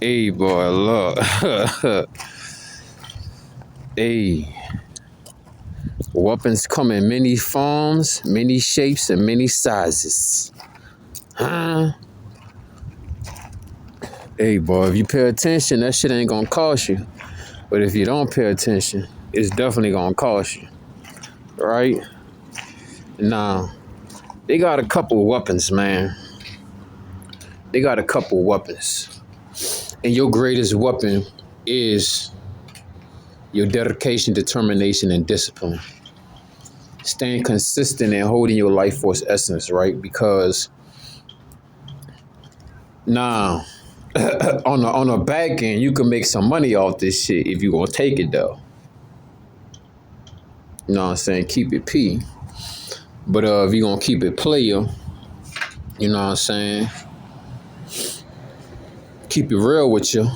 Hey, boy, look. Hey, weapons come in many forms, many shapes, and many sizes. Huh? Hey, boy, if you pay attention, that shit ain't gonna cost you. But if you don't pay attention, it's definitely gonna cost you. Right? Now, they got a couple weapons, man. They got a couple weapons. And your greatest weapon is your dedication, determination, and discipline. Staying consistent and holding your life force essence, right? Because now, on the back end, you can make some money off this shit if you gonna take it though. You know what I'm saying? Keep it P. But if you gonna keep it player, you know what I'm saying? Keep it real with you.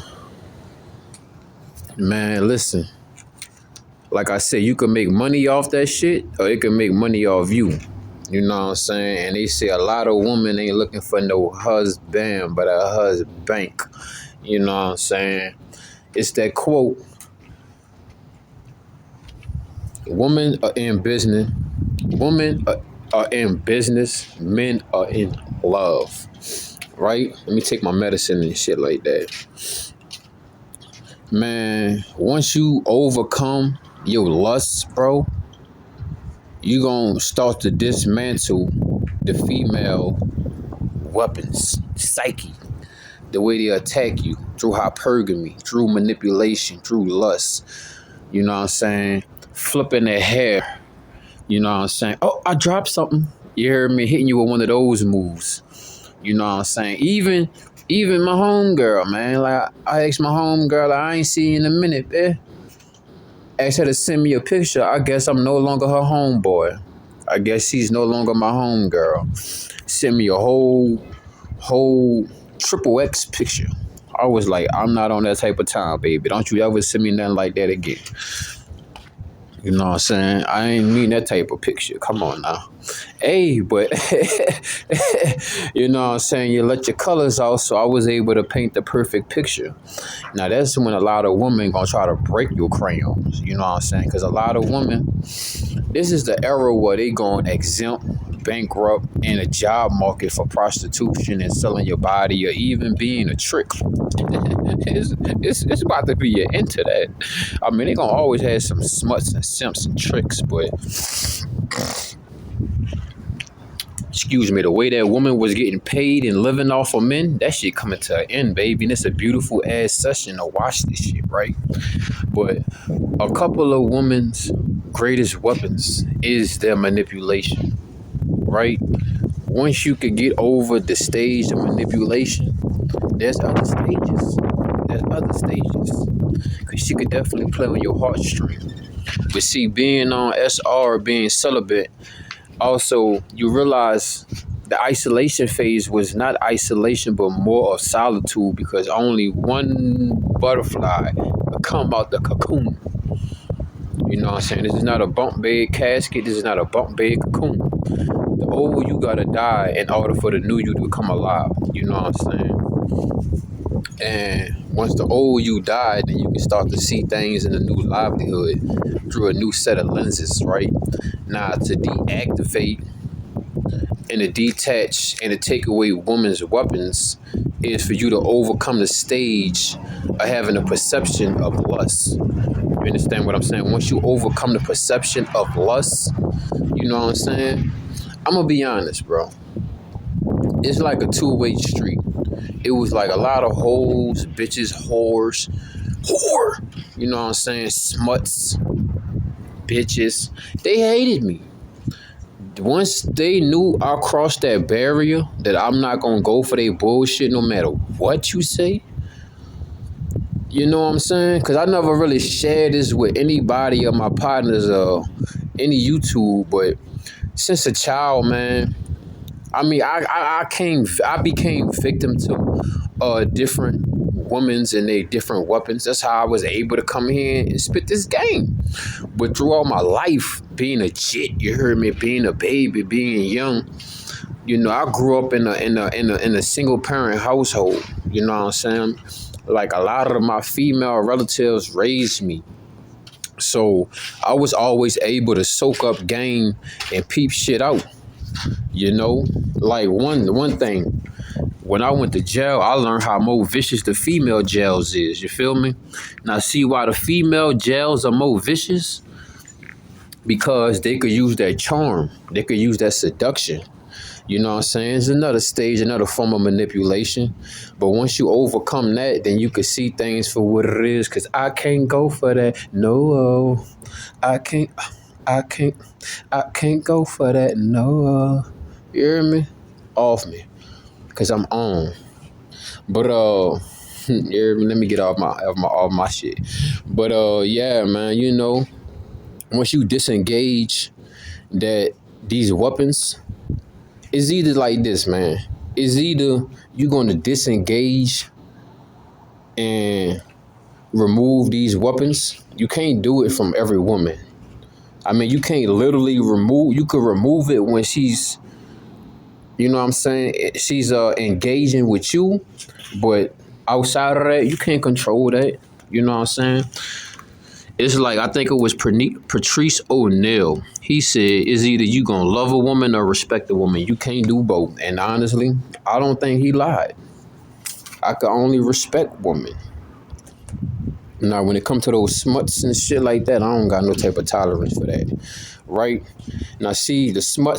Man, listen. Like I said, you can make money off that shit, or it can make money off you. You know what I'm saying? And they say a lot of women ain't looking for no husband, but a husband. You know what I'm saying? It's that quote. Women are in business. Women are in business. Men are in love. Right? Let me take my medicine and shit like that. Man, once you overcome your lusts, bro, you gonna start to dismantle the female weapons, psyche, the way they attack you through hypergamy, through manipulation, through lust. You know what I'm saying? Flipping their hair. You know what I'm saying? Oh, I dropped something. You heard me hitting you with one of those moves. You know what I'm saying? Even my homegirl, man. Like I asked my homegirl, like, I ain't seen you in a minute, man. Asked her to send me a picture. I guess I'm no longer her homeboy. I guess she's no longer my homegirl. Sent me a whole triple X picture. I was like, I'm not on that type of time, baby. Don't you ever send me nothing like that again. You know what I'm saying? I ain't mean that type of picture. Come on now. Hey, but you know what I'm saying? You let your colors out, so I was able to paint the perfect picture. Now, that's when a lot of women gonna try to break your crayons. You know what I'm saying? Because a lot of women, this is the era where they going exempt, bankrupt, in a job market for prostitution and selling your body or even being a trick. It's about to be into that. I mean, they gonna always have some smuts and simps and tricks, but excuse me, the way that woman was getting paid and living off of men, that shit coming to an end, baby. And it's a beautiful ass session to watch this shit, right? But a couple of women's greatest weapons is their manipulation, right? Once you could get over the stage of manipulation, there's other stages. Because she could definitely play on your heartstring. But see, being on SR, being celibate, also, you realize the isolation phase was not isolation, but more of solitude, because only one butterfly would come out the cocoon. You know what I'm saying? This is not a bunk bed casket. This is not a bunk bed cocoon. The old you gotta die in order for the new you to come alive. You know what I'm saying? And once the old you die, then you can start to see things in a new livelihood through a new set of lenses, right? Now, to deactivate and to detach and to take away women's weapons is for you to overcome the stage of having a perception of lust. You understand what I'm saying? Once you overcome the perception of lust, you know what I'm saying? I'm gonna be honest, bro. It's like a two-way street. It was like a lot of hoes, bitches, whore. You know what I'm saying? Smuts, bitches. They hated me. Once they knew I crossed that barrier, that I'm not gonna go for their bullshit no matter what you say. You know what I'm saying? Because I never really shared this with anybody of my partners or any YouTube, but since a child, man, I mean, I became victim to different women's and their different weapons. That's how I was able to come here and spit this game. But throughout my life, being a jit, you heard me, being a baby, being young, You know, I grew up in a single parent household. You know what I'm saying? Like a lot of my female relatives raised me. So I was always able to soak up game and peep shit out. You know, like one thing. When I went to jail, I learned how more vicious the female jails is. You feel me? Now see why the female jails are more vicious? Because they could use that charm. They could use that seduction. You know what I'm saying? It's another stage, another form of manipulation. But once you overcome that, then you can see things for what it is. Cause I can't go for that. No, I can't. I can't. I can't go for that. No, you hear me? Off me, cause I'm on. But you hear me? Let me get off my shit. But yeah, man. You know, once you disengage that these weapons. It's either like this, man. It's either you're going to disengage and remove these weapons. You can't do it from every woman. I mean, you can't literally remove. You could remove it when she's, you know what I'm saying? She's engaging with you, but outside of that, you can't control that. You know what I'm saying? It's like, I think it was Patrice O'Neal. He said, it's either you gonna love a woman or respect a woman. You can't do both. And honestly, I don't think he lied. I could only respect women. Now, when it comes to those smuts and shit like that, I don't got no type of tolerance for that. Right? Now, see, the smuts